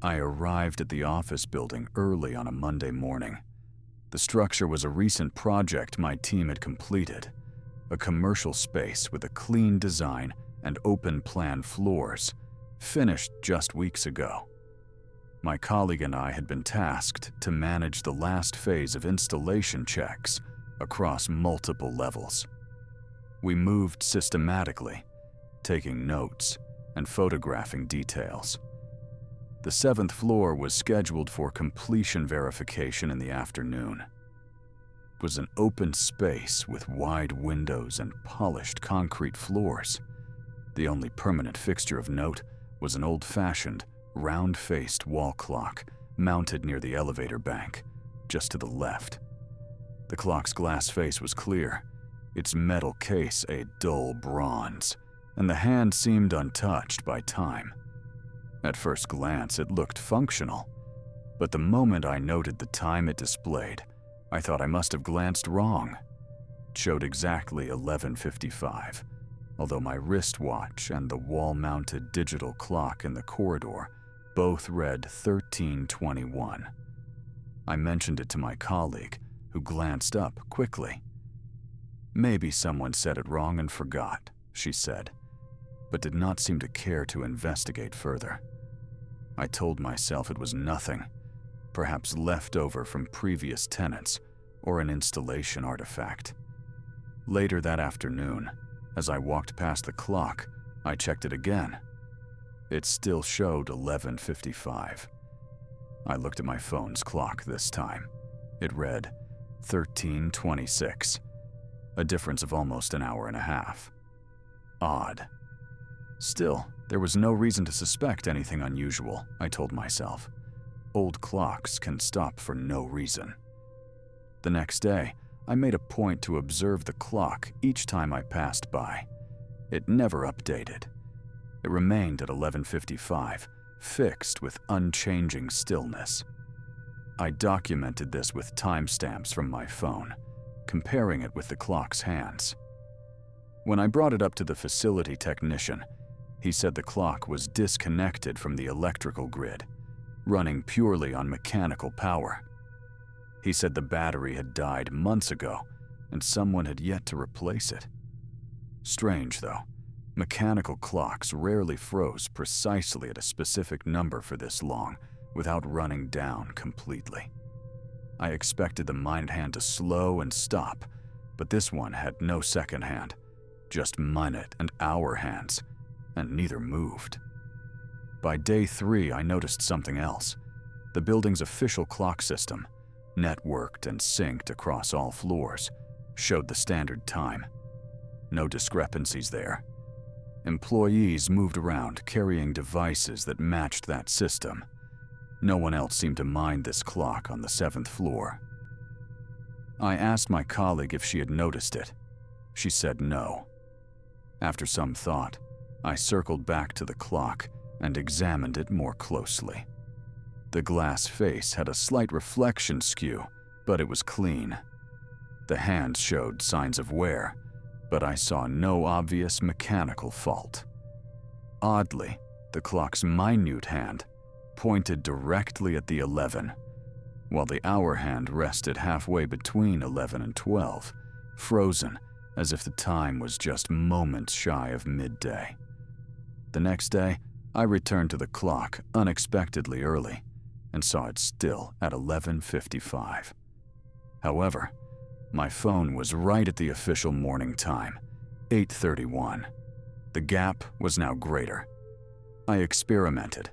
I arrived at the office building early on a Monday morning. The structure was a recent project my team had completed, a commercial space with a clean design and open-plan floors, finished just weeks ago. My colleague and I had been tasked to manage the last phase of installation checks across multiple levels. We moved systematically, taking notes and photographing details. The 7th floor was scheduled for completion verification in the afternoon. It was an open space with wide windows and polished concrete floors. The only permanent fixture of note was an old-fashioned, round-faced wall clock mounted near the elevator bank, just to the left. The clock's glass face was clear, its metal case a dull bronze, and the hand seemed untouched by time. At first glance, it looked functional, but the moment I noted the time it displayed, I thought I must have glanced wrong. It showed exactly 11:55, although my wristwatch and the wall-mounted digital clock in the corridor both read 13:21. I mentioned it to my colleague, who glanced up quickly. "Maybe someone said it wrong and forgot," she said, but did not seem to care to investigate further. I told myself it was nothing, perhaps leftover from previous tenants or an installation artifact. Later that afternoon, as I walked past the clock, I checked it again. It still showed 11:55. I looked at my phone's clock this time. It read 13:26, a difference of almost an hour and a half. Odd. Still, there was no reason to suspect anything unusual, I told myself. Old clocks can stop for no reason. The next day, I made a point to observe the clock each time I passed by. It never updated. It remained at 11:55, fixed with unchanging stillness. I documented this with timestamps from my phone, comparing it with the clock's hands. When I brought it up to the facility technician, he said the clock was disconnected from the electrical grid, running purely on mechanical power. He said the battery had died months ago and someone had yet to replace it. Strange, though. Mechanical clocks rarely froze precisely at a specific number for this long without running down completely. I expected the mind hand to slow and stop, but this one had no second hand, just minute and hour hands, and neither moved. By day 3, I noticed something else. The building's official clock system, networked and synced across all floors, showed the standard time. No discrepancies there. Employees moved around carrying devices that matched that system. No one else seemed to mind this clock on the 7th floor. I asked my colleague if she had noticed it. She said no. After some thought, I circled back to the clock and examined it more closely. The glass face had a slight reflection skew, but it was clean. The hands showed signs of wear, but I saw no obvious mechanical fault. Oddly, the clock's minute hand pointed directly at the 11, while the hour hand rested halfway between 11 and 12, frozen as if the time was just moments shy of midday. The next day, I returned to the clock unexpectedly early and saw it still at 11:55. However, my phone was right at the official morning time, 8:31. The gap was now greater. I experimented.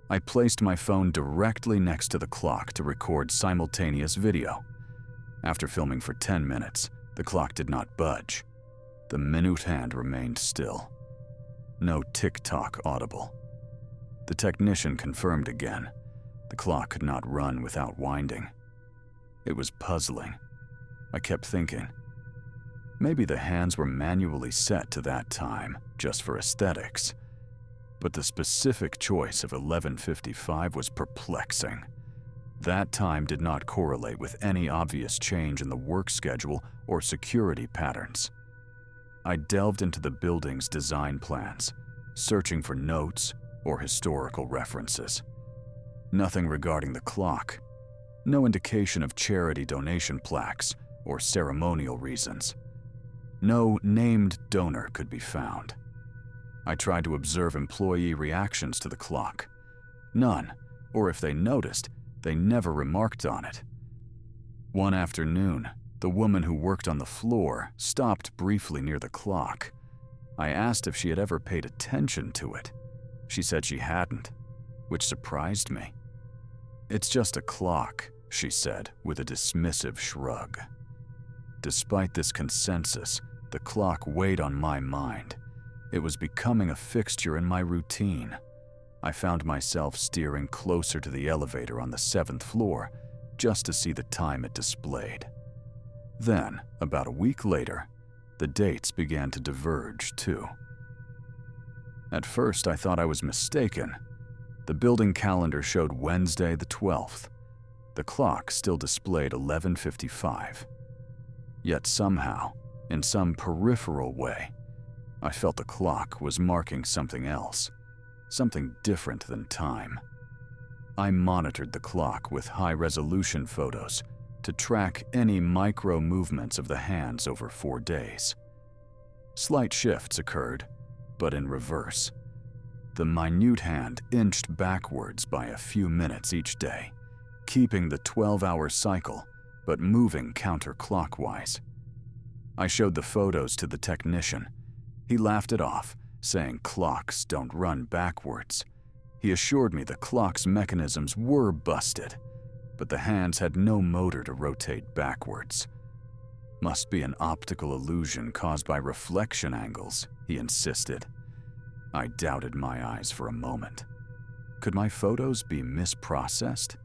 I placed my phone directly next to the clock to record simultaneous video. After filming for 10 minutes, the clock did not budge. The minute hand remained still. No tick-tock audible. The technician confirmed again. The clock could not run without winding. It was puzzling. I kept thinking, maybe the hands were manually set to that time, just for aesthetics. But the specific choice of 11:55 was perplexing. That time did not correlate with any obvious change in the work schedule or security patterns. I delved into the building's design plans, searching for notes or historical references. Nothing regarding the clock. No indication of charity donation plaques or ceremonial reasons. No named donor could be found. I tried to observe employee reactions to the clock. None, or if they noticed, they never remarked on it. One afternoon, the woman who worked on the floor stopped briefly near the clock. I asked if she had ever paid attention to it. She said she hadn't, which surprised me. "It's just a clock," she said with a dismissive shrug. Despite this consensus, the clock weighed on my mind. It was becoming a fixture in my routine. I found myself steering closer to the elevator on the 7th floor just to see the time it displayed. Then, about a week later, the dates began to diverge too. At first, I thought I was mistaken. The building calendar showed Wednesday the 12th. The clock still displayed 11:55. Yet somehow, in some peripheral way, I felt the clock was marking something else, something different than time. I monitored the clock with high-resolution photos to track any micro movements of the hands over 4 days. Slight shifts occurred, but in reverse. The minute hand inched backwards by a few minutes each day, keeping the 12-hour cycle, but moving counterclockwise. I showed the photos to the technician. He laughed it off, saying clocks don't run backwards. He assured me the clock's mechanisms were busted, but the hands had no motor to rotate backwards. Must be an optical illusion caused by reflection angles, he insisted. I doubted my eyes for a moment. Could my photos be misprocessed?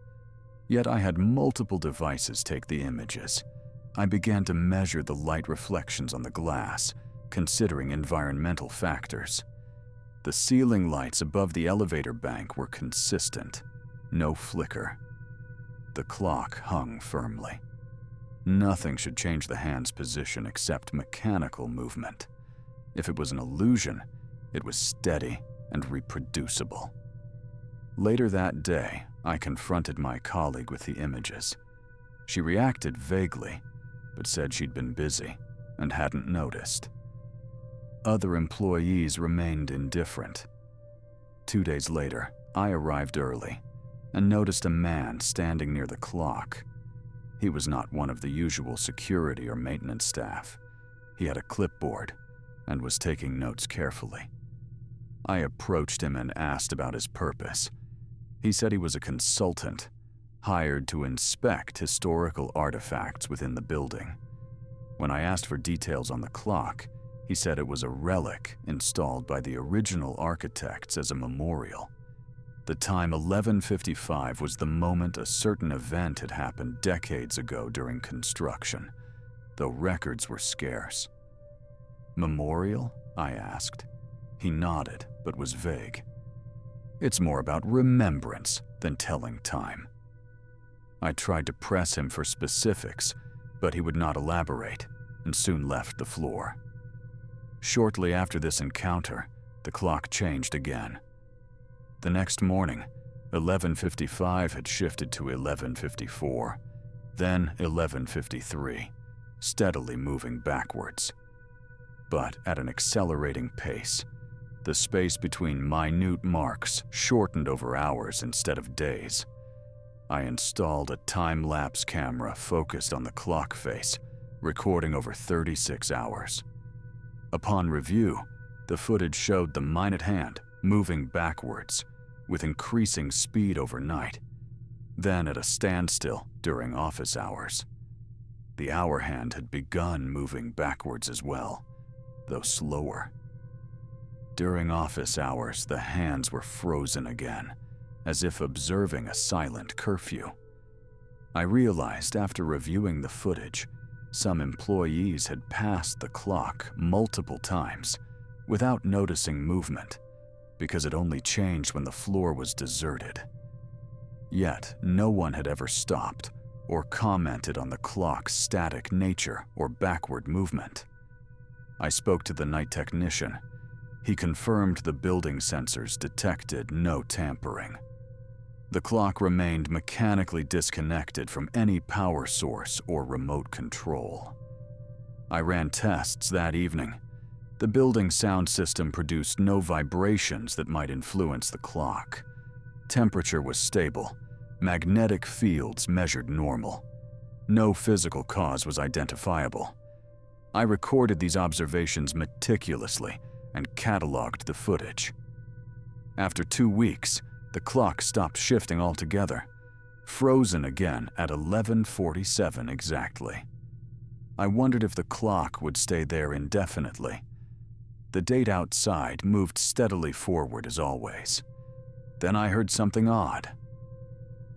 Yet I had multiple devices take the images. I began to measure the light reflections on the glass, considering environmental factors. The ceiling lights above the elevator bank were consistent, no flicker. The clock hung firmly. Nothing should change the hand's position except mechanical movement. If it was an illusion, it was steady and reproducible. Later that day, I confronted my colleague with the images. She reacted vaguely, but said she'd been busy and hadn't noticed. Other employees remained indifferent. 2 days later, I arrived early and noticed a man standing near the clock. He was not one of the usual security or maintenance staff. He had a clipboard and was taking notes carefully. I approached him and asked about his purpose. He said he was a consultant, hired to inspect historical artifacts within the building. When I asked for details on the clock, he said it was a relic installed by the original architects as a memorial. The time 11:55 was the moment a certain event had happened decades ago during construction, though records were scarce. "Memorial?" I asked. He nodded, but was vague. "It's more about remembrance than telling time." I tried to press him for specifics, but he would not elaborate, and soon left the floor. Shortly after this encounter, the clock changed again. The next morning, 11:55 had shifted to 11:54, then 11:53, steadily moving backwards. But at an accelerating pace, the space between minute marks shortened over hours instead of days. I installed a time-lapse camera focused on the clock face, recording over 36 hours. Upon review, the footage showed the minute hand moving backwards, with increasing speed overnight, then at a standstill during office hours. The hour hand had begun moving backwards as well, though slower. During office hours, the hands were frozen again, as if observing a silent curfew. I realized after reviewing the footage, some employees had passed the clock multiple times without noticing movement, because it only changed when the floor was deserted. Yet, no one had ever stopped or commented on the clock's static nature or backward movement. I spoke to the night technician. He confirmed the building sensors detected no tampering. The clock remained mechanically disconnected from any power source or remote control. I ran tests that evening. The building's sound system produced no vibrations that might influence the clock. Temperature was stable. Magnetic fields measured normal. No physical cause was identifiable. I recorded these observations meticulously and cataloged the footage. After 2 weeks, the clock stopped shifting altogether, frozen again at 11:47 exactly. I wondered if the clock would stay there indefinitely. The date outside moved steadily forward as always. Then I heard something odd.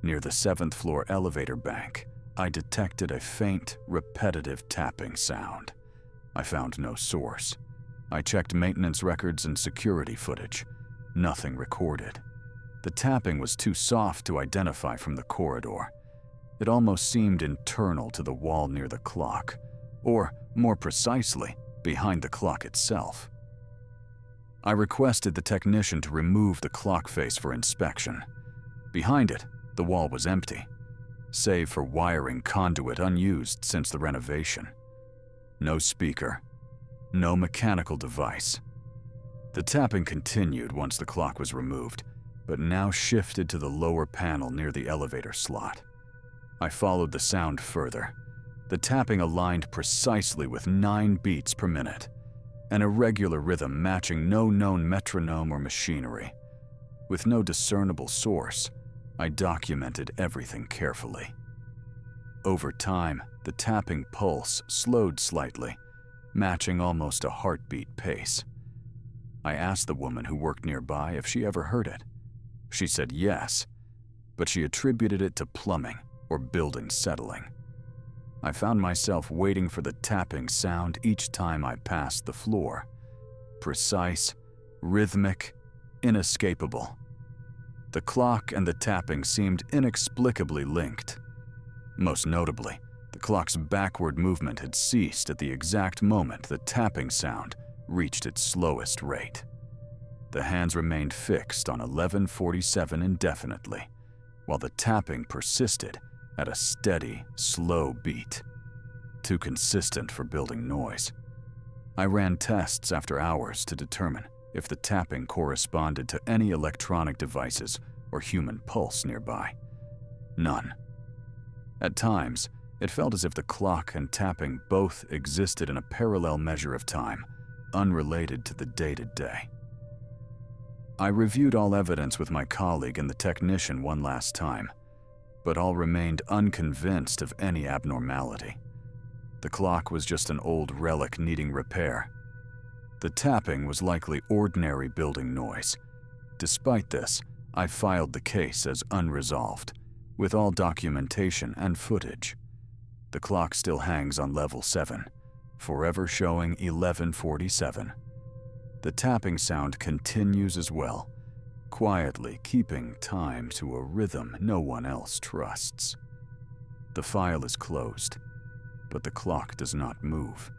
Near the 7th floor elevator bank, I detected a faint, repetitive tapping sound. I found no source. I checked maintenance records and security footage. Nothing recorded. The tapping was too soft to identify from the corridor. It almost seemed internal to the wall near the clock, or, more precisely, behind the clock itself. I requested the technician to remove the clock face for inspection. Behind it, the wall was empty, save for wiring conduit unused since the renovation. No speaker, no mechanical device. The tapping continued once the clock was removed, but now shifted to the lower panel near the elevator slot. I followed the sound further. The tapping aligned precisely with 9 beats per minute, an irregular rhythm matching no known metronome or machinery. With no discernible source, I documented everything carefully. Over time, the tapping pulse slowed slightly, matching almost a heartbeat pace. I asked the woman who worked nearby if she ever heard it. She said yes, but she attributed it to plumbing or building settling. I found myself waiting for the tapping sound each time I passed the floor. Precise, rhythmic, inescapable. The clock and the tapping seemed inexplicably linked. Most notably, the clock's backward movement had ceased at the exact moment the tapping sound reached its slowest rate. The hands remained fixed on 11:47 indefinitely, while the tapping persisted at a steady, slow beat, too consistent for building noise. I ran tests after hours to determine if the tapping corresponded to any electronic devices or human pulse nearby. None. At times, it felt as if the clock and tapping both existed in a parallel measure of time, unrelated to the day-to-day. I reviewed all evidence with my colleague and the technician one last time, but all remained unconvinced of any abnormality. The clock was just an old relic needing repair. The tapping was likely ordinary building noise. Despite this, I filed the case as unresolved, with all documentation and footage. The clock still hangs on level 7, forever showing 11:47. The tapping sound continues as well, quietly keeping time to a rhythm no one else trusts. The file is closed, but the clock does not move.